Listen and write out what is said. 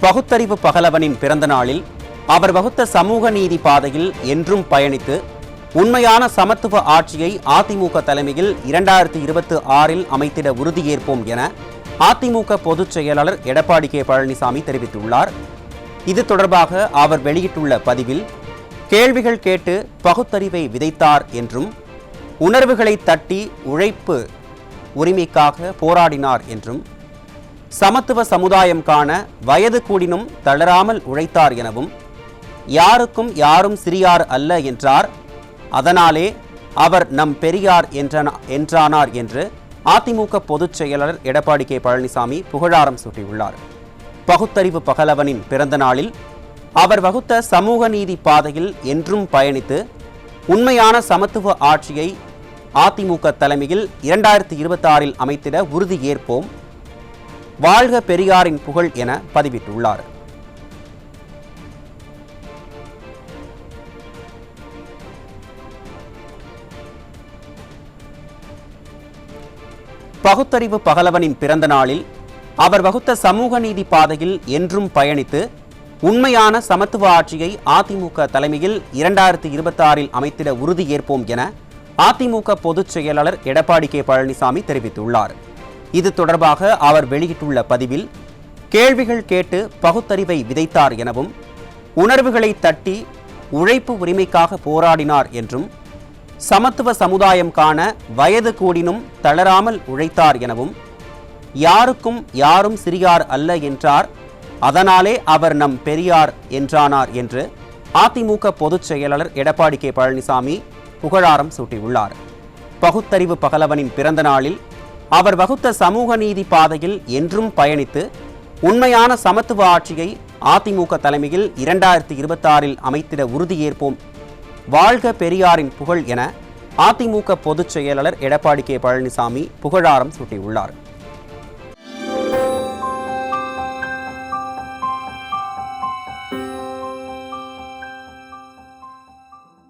பகுத்தறிவு பகலவனின் பிறந்த நாளில் அவர் வகுத்த சமூக நீதி பாதையில் என்றும் பயணித்து உண்மையான சமத்துவ ஆட்சியை அதிமுக தலைமையில் 2026 அமைத்திட உறுதியேற்போம் என அதிமுக பொதுச் செயலாளர் எடப்பாடி கே பழனிசாமி தெரிவித்துள்ளார். இது தொடர்பாக அவர் வெளியிட்டுள்ள பதிவில், கேள்விகள் கேட்டு பகுத்தறிவை விதைத்தார் என்றும், உணர்வுகளை தட்டி உழைப்பு உரிமைக்காக போராடினார் என்றும், சமத்துவ சமுதாயம் காண வயது கூடினும் தளராமல் உழைத்தார் எனவும், யாருக்கும் யாரும் சிறியார் அல்ல என்றார், அதனாலே அவர் நம் பெரியார் என்றானார் என்று அதிமுக பொதுச் செயலாளர் எடப்பாடி கே பழனிசாமி புகழாரம் சூட்டியுள்ளார். பகுத்தறிவு பகலவனின் பிறந்த நாளில் அவர் வகுத்த சமூக நீதி பாதையில் என்றும் பயணித்து உண்மையான சமத்துவ ஆட்சியை அதிமுக தலைமையில் 2026 அமைத்திட உறுதியேற்போம், வாழ்க பெரியாரின் புகழ் என பதிவிட்டுள்ளார். பகுத்தறிவு பகலவனின் பிறந்த நாளில் அவர் வகுத்த சமூக நீதி பாதையில் என்றும் பயணித்து உண்மையான சமத்துவ ஆட்சியை அதிமுக தலைமையில் 2026 அமைத்திட உறுதியேற்போம் என அதிமுக பொதுச் செயலாளர் எடப்பாடி கே பழனிசாமி தெரிவித்துள்ளார். இது தொடர்பாக அவர் வெளியிட்டுள்ள பதிவில், கேள்விகள் கேட்டு பகுத்தறிவை விதைத்தார் எனவும், உணர்வுகளை தட்டி உழைப்பு உரிமைக்காக போராடினார் என்றும், சமத்துவ சமுதாயம் காண வயது கூடினும் தளராமல் உழைத்தார் எனவும், யாருக்கும் யாரும் சிறியார் அல்ல என்றார், அதனாலே அவர் நம் பெரியார் என்றானார் என்று அதிமுக பொதுச் செயலாளர் எடப்பாடி கே பழனிசாமி புகழாரம் சூட்டியுள்ளார். பகுத்தறிவு பகலவனின் பிறந்த நாளில் அவர் வகுத்த சமூக நீதி பாதையில் என்றும் பயணித்து உண்மையான சமத்துவ ஆட்சியை அதிமுக தலைமையில் 2026 அமைத்திட உறுதியேற்போம், வாழ்க பெரியாரின் புகழ் என அதிமுக பொதுச் செயலாளர் எடப்பாடி கே பழனிசாமி புகழாரம் சூட்டியுள்ளார்.